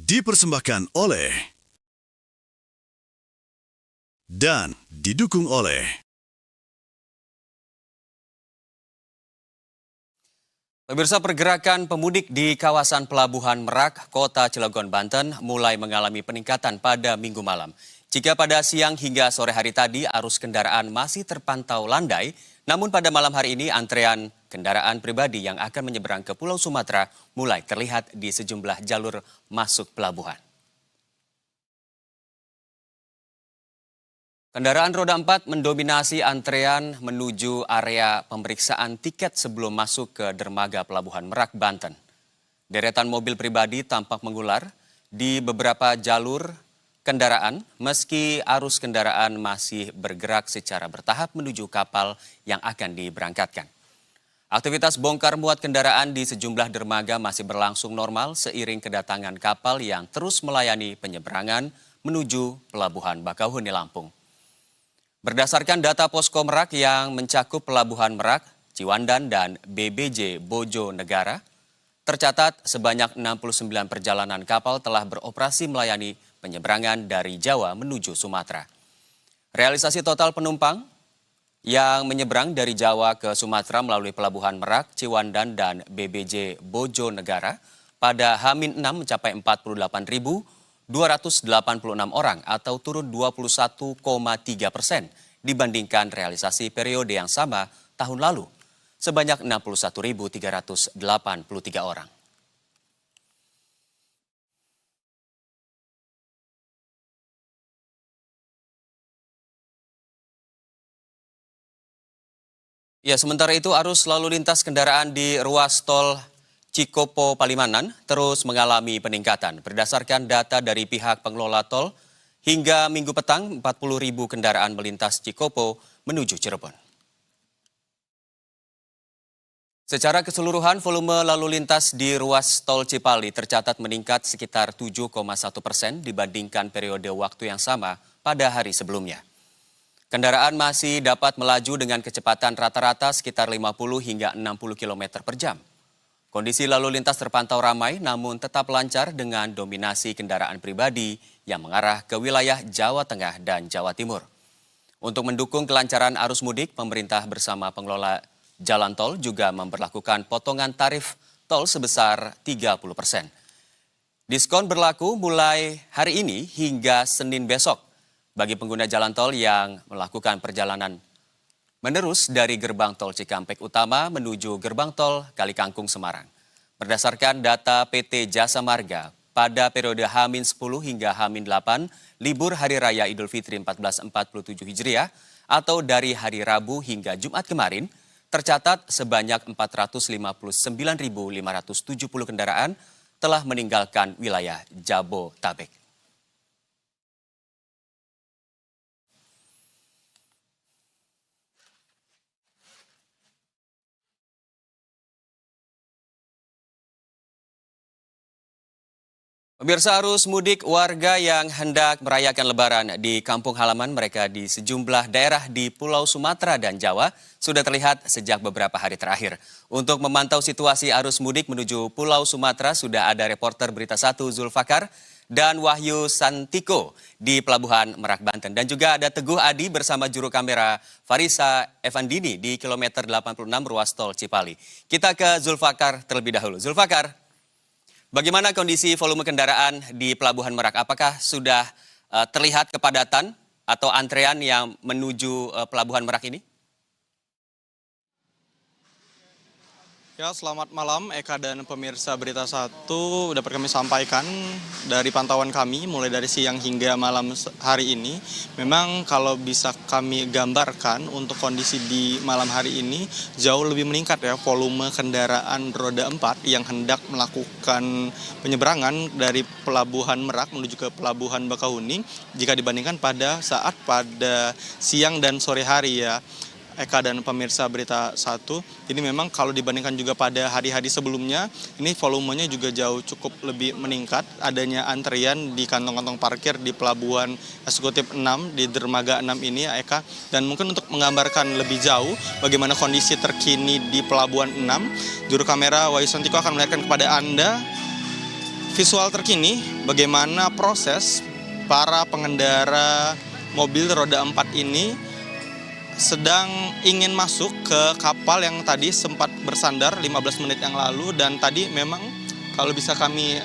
Dipersembahkan oleh dan didukung oleh Pemirsa, pergerakan pemudik di kawasan Pelabuhan Merak, Kota Cilegon, Banten mulai mengalami peningkatan pada Minggu malam. Jika pada siang hingga sore hari tadi arus kendaraan masih terpantau landai, namun pada malam hari ini antrean kendaraan pribadi yang akan menyeberang ke Pulau Sumatera mulai terlihat di sejumlah jalur masuk pelabuhan. Kendaraan roda 4 mendominasi antrean menuju area pemeriksaan tiket sebelum masuk ke dermaga Pelabuhan Merak, Banten. Deretan mobil pribadi tampak mengular di beberapa jalur kendaraan meski arus kendaraan masih bergerak secara bertahap menuju kapal yang akan diberangkatkan. Aktivitas bongkar muat kendaraan di sejumlah dermaga masih berlangsung normal seiring kedatangan kapal yang terus melayani penyeberangan menuju Pelabuhan Bakauheni, Lampung. Berdasarkan data Posko Merak yang mencakup Pelabuhan Merak, Ciwandan, dan BBJ Bojonegara, tercatat sebanyak 69 perjalanan kapal telah beroperasi melayani penyeberangan dari Jawa menuju Sumatera. Realisasi total penumpang yang menyeberang dari Jawa ke Sumatera melalui Pelabuhan Merak, Ciwandan, dan BBJ Bojonegara pada H-6 mencapai 48.286 orang atau turun 21,3% dibandingkan realisasi periode yang sama tahun lalu, sebanyak 61.383 orang. Ya, sementara itu arus lalu lintas kendaraan di ruas tol Cikopo Palimanan terus mengalami peningkatan. Berdasarkan data dari pihak pengelola tol, hingga Minggu petang 40.000 kendaraan melintas Cikopo menuju Cirebon. Secara keseluruhan, volume lalu lintas di ruas tol Cipali tercatat meningkat sekitar 7,1% dibandingkan periode waktu yang sama pada hari sebelumnya. Kendaraan masih dapat melaju dengan kecepatan rata-rata sekitar 50 hingga 60 km per jam. Kondisi lalu lintas terpantau ramai namun tetap lancar dengan dominasi kendaraan pribadi yang mengarah ke wilayah Jawa Tengah dan Jawa Timur. Untuk mendukung kelancaran arus mudik, pemerintah bersama pengelola jalan tol juga memberlakukan potongan tarif tol sebesar 30%. Diskon berlaku mulai hari ini hingga Senin besok bagi pengguna jalan tol yang melakukan perjalanan menerus dari gerbang tol Cikampek Utama menuju gerbang tol Kalikangkung Semarang. Berdasarkan data PT Jasa Marga, pada periode H-10 hingga H-8, libur Hari Raya Idul Fitri 1447 Hijriah atau dari hari Rabu hingga Jumat kemarin, tercatat sebanyak 459.570 kendaraan telah meninggalkan wilayah Jabotabek. Pemirsa, arus mudik warga yang hendak merayakan Lebaran di kampung halaman mereka di sejumlah daerah di Pulau Sumatera dan Jawa sudah terlihat sejak beberapa hari terakhir. Untuk memantau situasi arus mudik menuju Pulau Sumatera sudah ada reporter Berita 1 Zulfakar dan Wahyu Santiko di Pelabuhan Merak, Banten. Dan juga ada Teguh Adi bersama juru kamera Farisa Evandini di kilometer 86 ruas tol Cipali. Kita ke Zulfakar terlebih dahulu. Zulfakar, bagaimana kondisi volume kendaraan di Pelabuhan Merak? Apakah sudah terlihat kepadatan atau antrean yang menuju Pelabuhan Merak ini? Ya, selamat malam Eka dan pemirsa Berita 1. Dapat kami sampaikan dari pantauan kami mulai dari siang hingga malam hari ini. Memang kalau bisa kami gambarkan untuk kondisi di malam hari ini jauh lebih meningkat ya volume kendaraan roda 4 yang hendak melakukan penyeberangan dari Pelabuhan Merak menuju ke Pelabuhan Bakauheni jika dibandingkan pada siang dan sore hari ya. Eka dan pemirsa Berita 1, ini memang kalau dibandingkan juga pada hari-hari sebelumnya, ini volumenya juga jauh cukup lebih meningkat. Adanya antrian di kantong-kantong parkir di Pelabuhan Eksekutif 6, di Dermaga 6 ini, Eka. Dan mungkin untuk menggambarkan lebih jauh bagaimana kondisi terkini di Pelabuhan 6, juru kamera Wahyu Santiko akan melihatkan kepada Anda visual terkini bagaimana proses para pengendara mobil roda 4 ini sedang ingin masuk ke kapal yang tadi sempat bersandar 15 menit yang lalu, dan tadi memang kalau bisa kami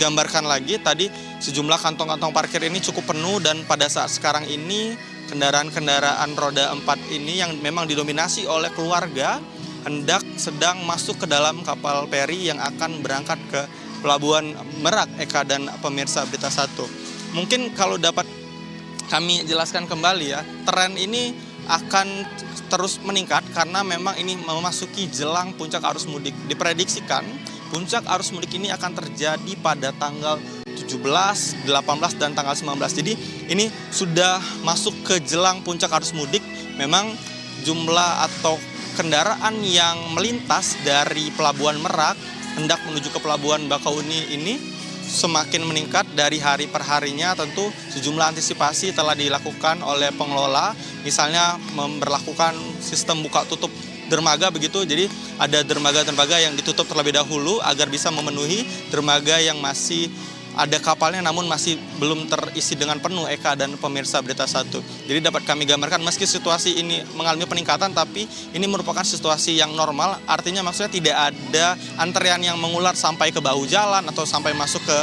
gambarkan lagi, tadi sejumlah kantong-kantong parkir ini cukup penuh, dan pada saat sekarang ini kendaraan-kendaraan roda 4 ini yang memang didominasi oleh keluarga hendak sedang masuk ke dalam kapal feri yang akan berangkat ke Pelabuhan Merak, Eka dan pemirsa Berita 1. Mungkin kalau dapat kami jelaskan kembali ya, tren ini akan terus meningkat karena memang ini memasuki jelang puncak arus mudik. Diprediksikan puncak arus mudik ini akan terjadi pada tanggal 17, 18, dan tanggal 19. Jadi ini sudah masuk ke jelang puncak arus mudik. Memang jumlah atau kendaraan yang melintas dari Pelabuhan Merak hendak menuju ke Pelabuhan Bakauni ini semakin meningkat dari hari per harinya. Tentu sejumlah antisipasi telah dilakukan oleh pengelola, misalnya memberlakukan sistem buka tutup dermaga begitu. Jadi ada dermaga-dermaga yang ditutup terlebih dahulu agar bisa memenuhi dermaga yang masih ada kapalnya namun masih belum terisi dengan penuh, Eka dan pemirsa Berita 1. Jadi dapat kami gambarkan meski situasi ini mengalami peningkatan, tapi ini merupakan situasi yang normal. Artinya maksudnya tidak ada antrean yang mengular sampai ke bahu jalan atau sampai masuk ke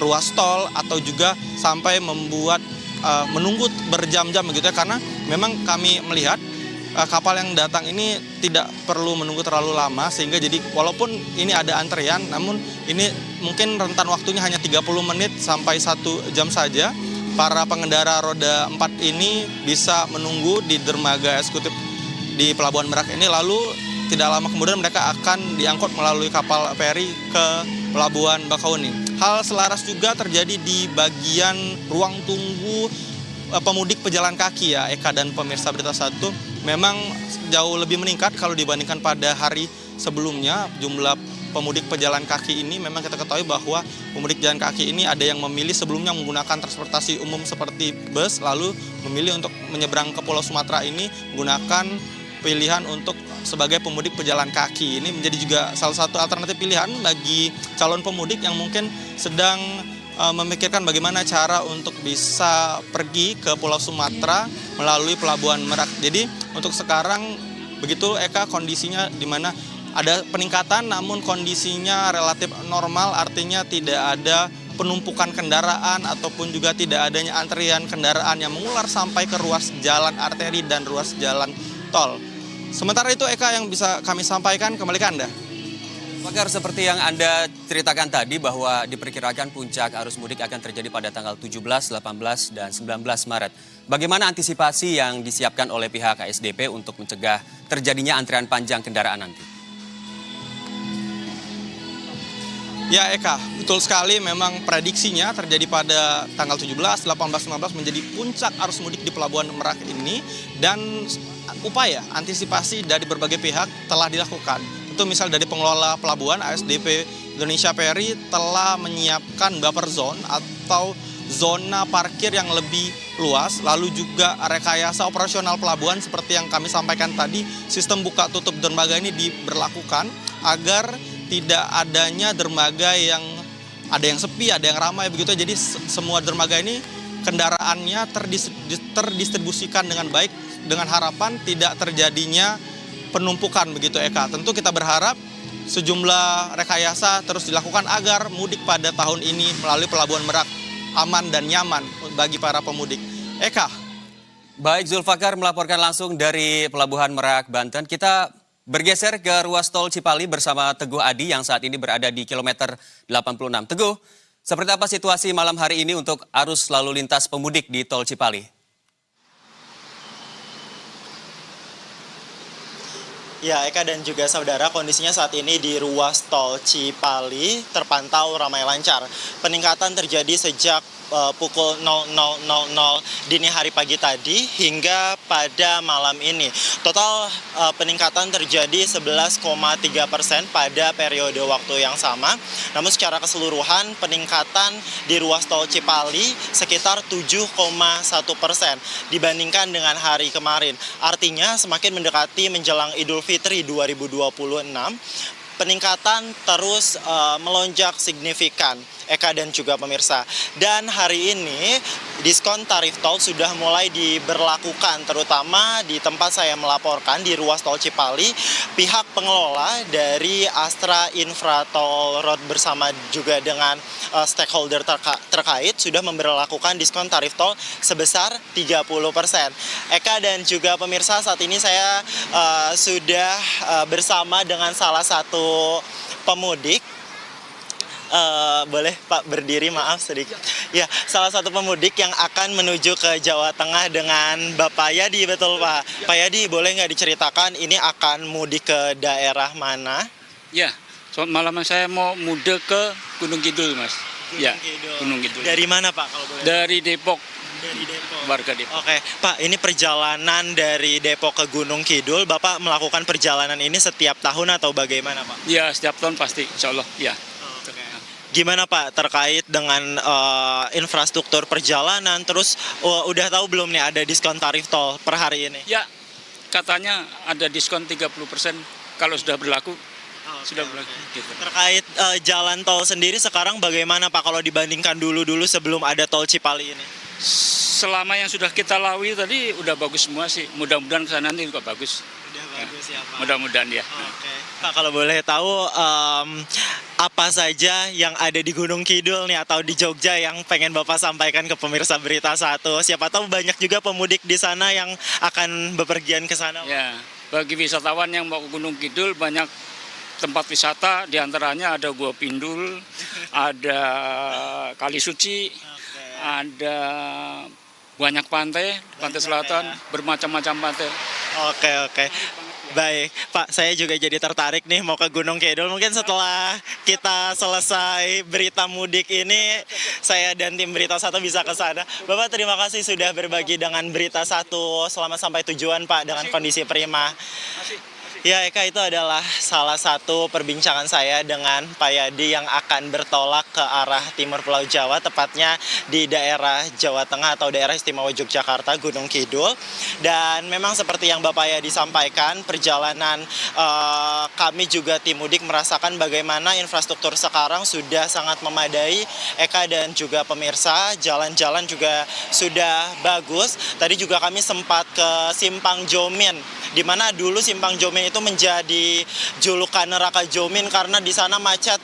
ruas tol atau juga sampai membuat menunggu berjam-jam begitu ya, karena memang kami melihat kapal yang datang ini tidak perlu menunggu terlalu lama, sehingga jadi walaupun ini ada antrean, namun ini mungkin rentan waktunya hanya 30 menit sampai 1 jam saja. Para pengendara roda 4 ini bisa menunggu di dermaga eksekutif di Pelabuhan Merak ini, lalu tidak lama kemudian mereka akan diangkut melalui kapal feri ke Pelabuhan Bakauni. Hal selaras juga terjadi di bagian ruang tunggu pemudik pejalan kaki ya, Eka dan pemirsa Berita 1. Memang jauh lebih meningkat kalau dibandingkan pada hari sebelumnya. Jumlah pemudik pejalan kaki ini memang kita ketahui bahwa pemudik jalan kaki ini ada yang memilih sebelumnya menggunakan transportasi umum seperti bus, lalu memilih untuk menyeberang ke Pulau Sumatera ini menggunakan pilihan untuk sebagai pemudik pejalan kaki. Ini menjadi juga salah satu alternatif pilihan bagi calon pemudik yang mungkin sedang memikirkan bagaimana cara untuk bisa pergi ke Pulau Sumatera melalui Pelabuhan Merak. Jadi untuk sekarang begitu, Eka, kondisinya di mana ada peningkatan namun kondisinya relatif normal, artinya tidak ada penumpukan kendaraan ataupun juga tidak adanya antrian kendaraan yang mengular sampai ke ruas jalan arteri dan ruas jalan tol. Sementara itu, Eka, yang bisa kami sampaikan, kembali ke Anda. Pakar, seperti yang Anda ceritakan tadi bahwa diperkirakan puncak arus mudik akan terjadi pada tanggal 17, 18, dan 19 Maret. Bagaimana antisipasi yang disiapkan oleh pihak ASDP untuk mencegah terjadinya antrian panjang kendaraan nanti? Ya, Eka, betul sekali, memang prediksinya terjadi pada tanggal 17, 18, 19 menjadi puncak arus mudik di Pelabuhan Merak ini, dan upaya antisipasi dari berbagai pihak telah dilakukan. Itu misal dari pengelola pelabuhan, ASDP Indonesia Ferry telah menyiapkan buffer zone atau zona parkir yang lebih luas, lalu juga rekayasa operasional pelabuhan seperti yang kami sampaikan tadi. Sistem buka tutup dermaga ini diberlakukan agar tidak adanya dermaga yang ada yang sepi, ada yang ramai begitu. Jadi semua dermaga ini kendaraannya terdistribusikan dengan baik, dengan harapan tidak terjadinya penumpukan begitu, Eka. Tentu kita berharap sejumlah rekayasa terus dilakukan agar mudik pada tahun ini melalui Pelabuhan Merak aman dan nyaman bagi para pemudik. Eka. Baik, Zulfakar melaporkan langsung dari Pelabuhan Merak, Banten. Kita bergeser ke ruas tol Cipali bersama Teguh Adi yang saat ini berada di kilometer 86. Teguh, seperti apa situasi malam hari ini untuk arus lalu lintas pemudik di tol Cipali? Ya, Eka dan juga saudara, kondisinya saat ini di ruas tol Cipali terpantau ramai lancar. Peningkatan terjadi sejak pukul 00.00 dini hari pagi tadi hingga pada malam ini. Total peningkatan terjadi 11,3% pada periode waktu yang sama. Namun secara keseluruhan peningkatan di ruas tol Cipali sekitar 7,1% dibandingkan dengan hari kemarin. Artinya semakin mendekati menjelang Idul Fitri 2026, peningkatan terus melonjak signifikan. Eka dan juga pemirsa. Dan hari ini diskon tarif tol sudah mulai diberlakukan, terutama di tempat saya melaporkan di ruas tol Cipali. Pihak pengelola dari Astra Infratol Road bersama juga dengan stakeholder terkait sudah memberlakukan diskon tarif tol sebesar 30%. Eka dan juga pemirsa, saat ini saya sudah bersama dengan salah satu pemudik. Boleh Pak berdiri, maaf sedikit. Ya, salah satu pemudik yang akan menuju ke Jawa Tengah dengan Bapak Yadi, betul Pak? Pak Yadi, boleh nggak diceritakan ini akan mudik ke daerah mana? Ya, malam saya mau mudik ke Gunung Kidul, Mas. Gunung Kidul. Dari mana Pak kalau boleh? Dari Depok. Dari Depok. Warga Depok. Oke, Pak, ini perjalanan dari Depok ke Gunung Kidul, Bapak melakukan perjalanan ini setiap tahun atau bagaimana Pak? Ya, setiap tahun pasti, insya Allah. Ya. Gimana Pak terkait dengan infrastruktur perjalanan, terus udah tahu belum nih ada diskon tarif tol per hari ini? Ya, katanya ada diskon 30% kalau sudah berlaku. Sudah berlaku. Gitu. Terkait jalan tol sendiri sekarang bagaimana Pak kalau dibandingkan dulu sebelum ada tol Cipali ini? Selama yang sudah kita lalui tadi udah bagus semua sih. Mudah-mudahan kesana nanti juga bagus. Udah bagus ya Pak. Mudah-mudahan ya. Oke. Pak, kalau boleh tahu apa saja yang ada di Gunung Kidul nih atau di Jogja yang pengen Bapak sampaikan ke pemirsa Berita 1? Siapa tahu banyak juga pemudik di sana yang akan bepergian ke sana. Ya, bagi wisatawan yang mau ke Gunung Kidul banyak tempat wisata, diantaranya ada Gua Pindul, ada Kali Suci, ada banyak pantai selatan, bermacam-macam pantai. Oke. Baik, Pak, saya juga jadi tertarik nih mau ke Gunung Kidul. Mungkin setelah kita selesai berita mudik ini, saya dan tim Berita 1 bisa ke sana. Bapak, terima kasih sudah berbagi dengan Berita 1. Selamat sampai tujuan, Pak, dengan kondisi prima. Ya, Eka, itu adalah salah satu perbincangan saya dengan Pak Yadi yang akan bertolak ke arah timur Pulau Jawa, tepatnya di daerah Jawa Tengah atau daerah istimewa Yogyakarta, Gunung Kidul. Dan memang seperti yang Bapak Yadi sampaikan, perjalanan kami juga tim mudik merasakan bagaimana infrastruktur sekarang sudah sangat memadai. Eka dan juga pemirsa, jalan-jalan juga sudah bagus. Tadi juga kami sempat ke Simpang Jomin, di mana dulu Simpang Jomin itu menjadi julukan neraka Jomin karena di sana macet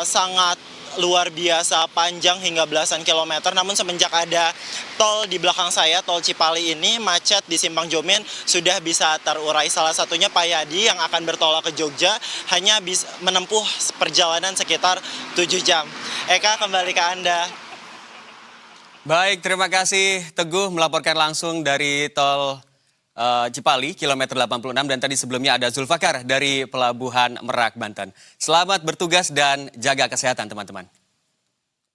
sangat luar biasa panjang hingga belasan kilometer. Namun semenjak ada tol di belakang saya, tol Cipali ini, macet di Simpang Jomin sudah bisa terurai. Salah satunya Pak Yadi yang akan bertolak ke Jogja hanya bisa menempuh perjalanan sekitar 7 jam. Eka, kembali ke Anda. Baik, terima kasih Teguh melaporkan langsung dari tol Cipali, kilometer 86, dan tadi sebelumnya ada Zulfakar dari Pelabuhan Merak, Banten. Selamat bertugas dan jaga kesehatan teman-teman.